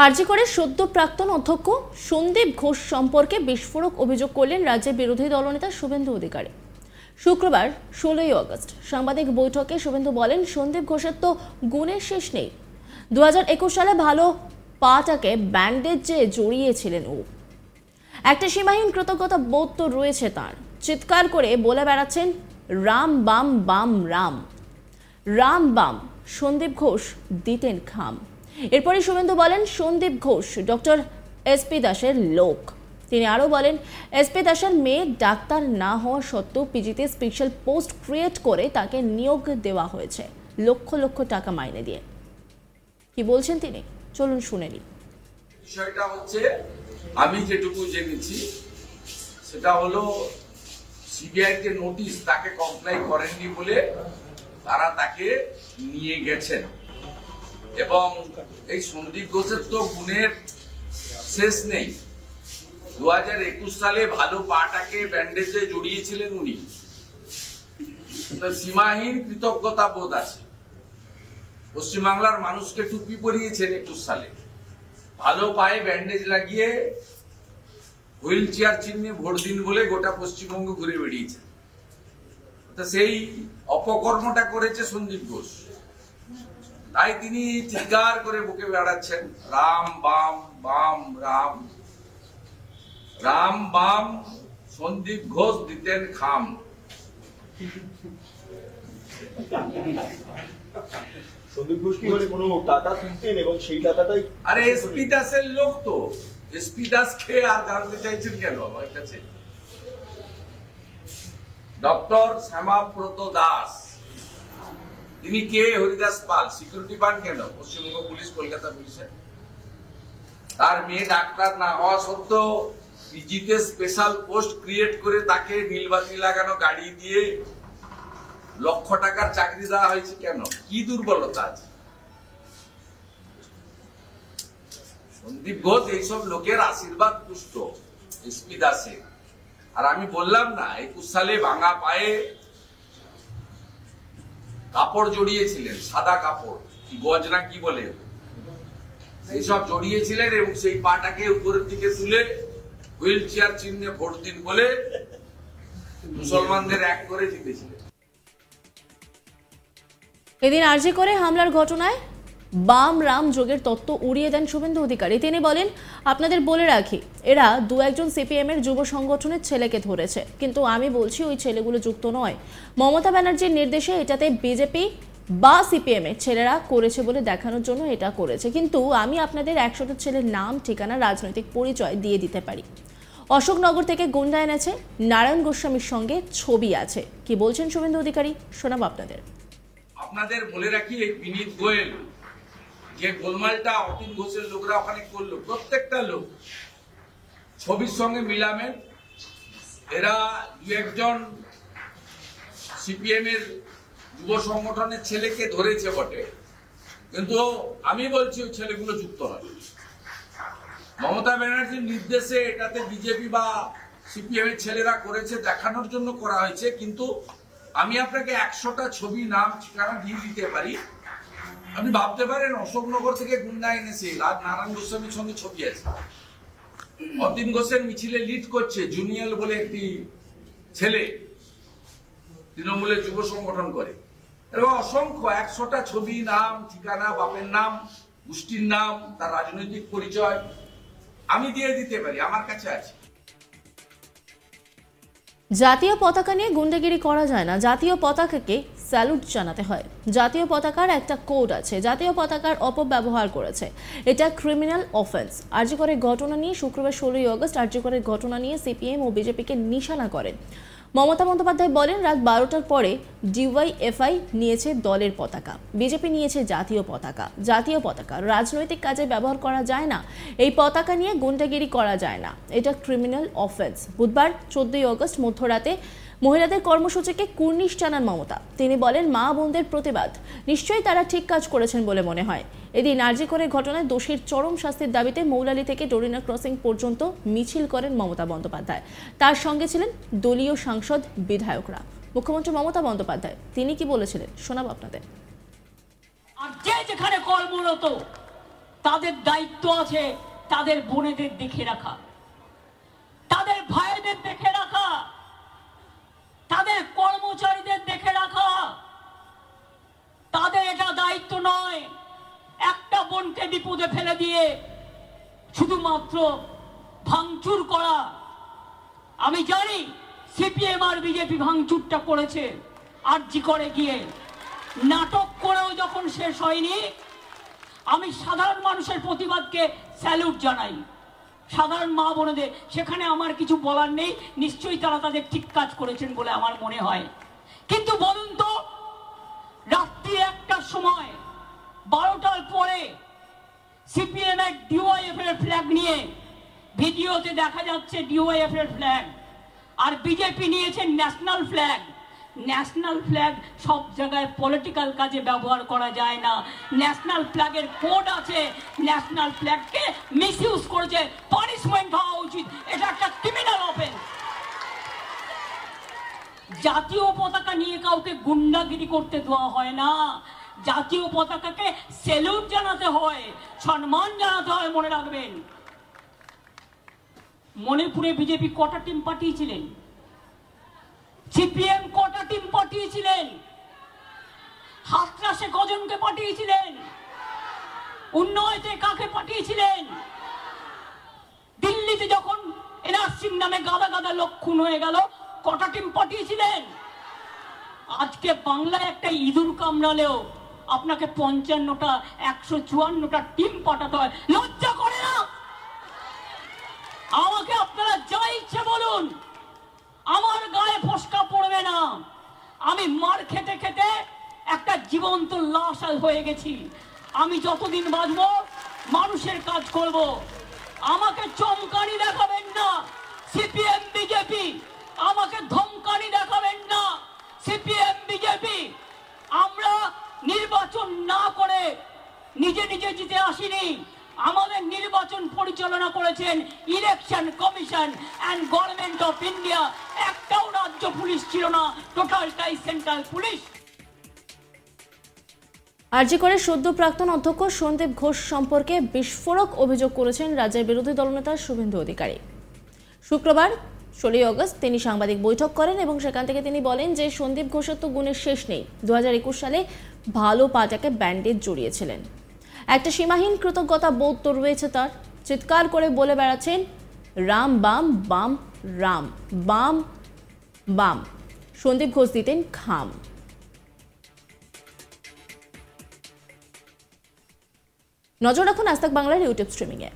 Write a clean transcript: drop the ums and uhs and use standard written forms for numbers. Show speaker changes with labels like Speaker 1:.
Speaker 1: আরজি করে সদ্য প্রাক্তন অধ্যক্ষ সন্দীপ ঘোষ সম্পর্কে বিস্ফোরক অভিযোগ করলেন রাজ্যের বিরোধী দলনেতা শুভেন্দু অধিকারী। শুক্রবার 16ই আগস্ট সাংবাদিক বৈঠকে শুভেন্দু বলেন, সন্দীপ ঘোষের তো গুণের শেষ নেই। 2021 সালে ভালো পাটাকে ব্যান্ডেজে জড়িয়েছিলেন ও। একটা সীমাহীন কৃতজ্ঞতা বোধ তো রয়েছে তাঁর। চিৎকার করে বলে বেড়াচ্ছেন রাম বাম বাম রাম রাম বাম। সন্দীপ ঘোষ দিতেন খাম। এরপরে শুভেন্দু বলেন, সন্দীপ ঘোষ ডক্টর এসপি দাসের লোক। তিনি আরও বলেন, এসপি দাসের মেয়ে ডাক্তার না হওয়া সত্ত্বেও পিজিতে স্পেশাল পোস্ট ক্রিয়েট করে তাকে নিয়োগ দেওয়া হয়েছে লক্ষ লক্ষ টাকা মাইনে দিয়ে। কি বলছেন তিনি, চলুন শুনে নিই।
Speaker 2: বিষয়টা হচ্ছে, আমি যেটুকু জেনেছি সেটা হলো সিবিআই কে নোটিশ তাকে কমপ্লাই করেননি বলে তারা তাকে নিয়ে গেছেন। এবং এই সন্দীপ ঘোষের তো গুণের শেষ নেই। 2021 সালে ভালো পাটাকে ব্যান্ডেজে জড়িয়েছিলেন উনি। সীমাহীন কৃতজ্ঞতা বোধ আছে। পশ্চিমবাংলার মানুষকে টুপি পরিয়েছেন 21 সালে। ভালো পায়ে ব্যান্ডেজ লাগিয়ে হুইল চেয়ার চিহ্নে ভোট দিন বলে গোটা পশ্চিমবঙ্গ ঘুরে বেরিয়েছে। সেই অপকর্মটা করেছে সন্দীপ ঘোষ। তাই তিনি চিৎকার করে বুকে বেড়াচ্ছেন রাম বাম বাম রাম রাম বাম। সন্দীপ ঘোষ দিতেন খাম।
Speaker 3: সন্দীপ ঘোষ কি মানে কোনো টাকা তুলতেন এবং সেই টাকাটাই?
Speaker 2: আরে এসপি দাসের লোক তো। এসপি দাস কে আর জানতে চাইছেন কেন আমার কাছে? ডক্টর শ্যামাব্রত দাস তিনি কে? হরিদাস পাল সিকিউরিটি পান কেন পশ্চিমবঙ্গ পুলিশ, কলকাতা পুলিশের? তার মেয়ে ডাক্তার না হওয়া সত্ত্বেও পিজিতে স্পেশাল পোস্ট ক্রিয়েট করে তাকে নীলবাতি লাগানো গাড়ি দিয়ে লক্ষ টাকার চাকরি দেওয়া হয়েছে কেন? কি দুর্বলতা আছে? সন্দীপ ঘোষ এইসব লোকের আশীর্বাদ পুষ্ট এসপি দাসে। আর আমি বললাম না, 21 সালে ভাঙা পায়ে কাপড় জড়িয়েছিলেন, সাদা কাপড়, কি গজনা কি বলে, এইসব জড়িয়েছিলেন এবং সেই পাটাকে উপরের দিকে তুলে হুইল চেয়ার চিহ্নে ভোট দিন বলে মুসলমানদের এক করে জিতেছিলেন।
Speaker 1: এদিন আরজি করে হামলার ঘটনায় বাম রাম যোগের তত্ত্ব উড়িয়ে দেন শুভেন্দু অধিকারী। তিনি বলেন, আপনাদের বলে রাখি, এরা দু একজন সিপিএম এর যুব সংগঠনের ছেলেকে ধরেছে, কিন্তু আমি বলছি ওই ছেলেগুলো যুক্ত নয়। মমতা ব্যানার্জির নির্দেশে এটাতে বিজেপি বা সিপিএম এর ছেলেরা করেছে বলে দেখানোর জন্য এটা করেছে। কিন্তু আমি আপনাদের 100টা ছেলের নাম, ঠিকানা, রাজনৈতিক পরিচয় দিয়ে দিতে পারি। অশোকনগর থেকে গুন্ডা এনেছে, নারায়ণ গোস্বামীর সঙ্গে ছবি আছে। কি বলছেন শুভেন্দু অধিকারী, শোনাবো আপনাদের।
Speaker 2: আপনাদের বলে রাখি, এই বিনীত গোয়েল যে গোলমালটা অতীন ঘোষের লোকরা ওখানে করলো, প্রত্যেকটা লোক ছবির সঙ্গে মিলামেন। এরা দু একজন সিপিএম এর যুব সংগঠনের ছেলেকে ধরেছে বটে, কিন্তু আমি বলছি ওই ছেলেগুলো যুক্ত নয়। মমতা ব্যানার্জির নির্দেশে এটাতে বিজেপি বা সিপিএম এর ছেলেরা করেছে দেখানোর জন্য করা হয়েছে। কিন্তু আমি আপনাকে 100টা ছবি, নাম, ঠিকানা দিয়ে দিতে পারি। আপনি ভাবতে পারেন অশোকনগর থেকে গুন্ডা এনেছে, আর নারায়ণ গোস্বামীর সঙ্গে ছবি আছে। অতীন ঘোষের মিছিলে লিড করছে জুনিয়র বলে একটি ছেলে, তৃণমূলের যুব সংগঠন করে। এবং অসংখ্য 100টা ছবি, নাম, ঠিকানা, বাপের নাম, গোষ্ঠীর নাম, তার রাজনৈতিক পরিচয় আমি দিয়ে দিতে পারি, আমার কাছে আছে।
Speaker 1: জাতীয় পতাকা নিয়ে গুন্ডাগিরি করা যায় না, জাতীয় পতাকাকে স্যালুট জানাতে হয়। জাতীয় পতাকার একটা কোড আছে, জাতীয় পতাকার অপব্যবহার করেছে, এটা ক্রিমিনাল অফেন্স। আরজি করে ঘটনা নিয়ে শুক্রবার 16ই আগস্ট আরজি করে ঘটনা নিয়ে সিপিএম ও বিজেপিকে নিশানা করেন মমতা বন্দ্যোপাধ্যায়। বলেন, রাত 12টার পরে ডিওয়াইএফআই নিয়েছে দলের পতাকা, বিজেপি নিয়েছে জাতীয় পতাকা। জাতীয় পতাকা রাজনৈতিক কাজে ব্যবহার করা যায় না, এই পতাকা নিয়ে গুন্ডাগিরি করা যায় না, এটা ক্রিমিনাল অফেন্স। বুধবার 14ই আগস্ট মধ্যরাতে মহিলাদের কর্মসূচিকে কুর্নিশ জানান মমতা। তিনি বলেন, মা বোনদের প্রতিবাদ, নিশ্চয়ই তারা ঠিক কাজ করেছেন বলে মনে হয়। এদিন আরজি করে ঘটনায় দোষীর চরম শাস্তির দাবিতে মৌলালী থেকে ডোরিনা ক্রসিং পর্যন্ত মিছিল করেন মমতা বন্দ্যোপাধ্যায়। তার সঙ্গে ছিলেন দলীয় সাংসদ, বিধায়করা। মুখ্যমন্ত্রী মমতা বন্দ্যোপাধ্যায় তিনি কি বলেছিলেন শোনাবো আপনাদের।
Speaker 4: আর যে যেখানে কর্মরত তাদের দায়িত্ব আছে তাদের বোনেদের দেখে রাখা, তাদের ভাইদের দেখে রাখা, তাদের কর্মচারীদের দেখে রাখা। তাদের এটা দায়িত্ব নয় একটা বোনকে বিপদে ফেলে দিয়ে শুধুমাত্র ভাঙচুর করা। আমি জানি সিপিএম আর বিজেপি ভাঙচুরটা করেছে আরজি করে গিয়ে, নাটক করেও যখন শেষ হয়নি। আমি সাধারণ মানুষের প্রতিবাদকে স্যালুট জানাই, সাধারণ মা বোনেদের, সেখানে আমার কিছু বলার নেই, নিশ্চয়ই তারা তাদের ঠিক কাজ করেছেন বলে আমার মনে হয়। কিন্তু বলুন তো, রাত্রি 1টার সময় 12টার পরে সিপিএম এর ডিওয়াইএফ এর ফ্ল্যাগ নিয়ে ভিডিওতে দেখা যাচ্ছে ডিওয়াইএফ এর ফ্ল্যাগ, আর বিজেপি নিয়েছে ন্যাশনাল ফ্ল্যাগ। ন্যাশনাল ফ্ল্যাগ সব জায়গায় পলিটিক্যাল কাজে ব্যবহার করা যায় না। ন্যাশনাল ফ্ল্যাগের কোড আছে, ন্যাশনাল ফ্ল্যাগকে মিসইউজ করেছে, পানিশমেন্ট হওয়া উচিত, এটা একটা ক্রিমিনাল অফেন্স। জাতীয় পতাকা নিয়ে কাউকে গুন্ডাগিরি করতে দেওয়া হয় না, জাতীয় পতাকাকে স্যালুট জানাতে হয়, সম্মান জানাতে হয়। মনে রাখবেন, মণিপুরে বিজেপি কটা টিম পাঠিয়েছিলেন, সিপিএম কটা টিম পাঠিয়েছিলেন, হাতরাসে কজনকে পাঠিয়েছিলেন, উন্নয়তে কাকে পাঠিয়েছিলেন, দিল্লিতে যখন এনআরসির নামে গাদা গাদা লোক খুন হয়ে গেল কটা টিম পাঠিয়েছিলেন। আজকে বাংলায় একটা ইঁদুর কামড়ালেও আপনাকে 55টা 154টা টিম পাঠাতে হয়, লজ্জা করে না? আমাকে আপনারা যা ইচ্ছে বলুন, আমার গায়ে ফসকা পড়বে না। আমি মার খেতে খেতে একটা জীবন্ত লাশ হয়ে গেছি। আমি যতদিন বাঁচবো মানুষের কাজ করব। আমাকে চমকানি দেখাবেন না সিপিএম বিজেপি, আমাকে ধমকানি দেখাবেন না সিপিএম বিজেপি। আমরা নির্বাচন না করে নিজে নিজে জিতে আসিনি, আমাদের নির্বাচন পরিচালনা করেছেন election commission and government of India. একটাও রাজ্য পুলিশ ছিল না, টোটালটাই সেন্ট্রাল পুলিশ।
Speaker 1: আরজি করে সদ্য প্রাক্তন অধ্যক্ষ সন্দীপ ঘোষ সম্পর্কে বিস্ফোরক অভিযোগ করেছেন রাজ্যের বিরোধী দলনেতা শুভেন্দু অধিকারী। শুক্রবার 16 আগস্ট তিনি সাংবাদিক বৈঠক করেন এবং সেখান থেকে তিনি বলেন যে সন্দীপ ঘোষের তো গুণের শেষ নেই। 2021 সালে ভালো পাটাকে ব্যান্ডেজ জড়িয়েছিলেন, একটা সীমাহীন কৃতজ্ঞতা বোধ তো রয়েছে তার। চিৎকার করে বলে বেড়াচ্ছেন রাম বাম বাম রাম বাম বাম। সন্দীপ ঘোষ দিতেন খাম। নজর রাখুন আজ তাক বাংলার ইউটিউব স্ট্রিমিংয়ে।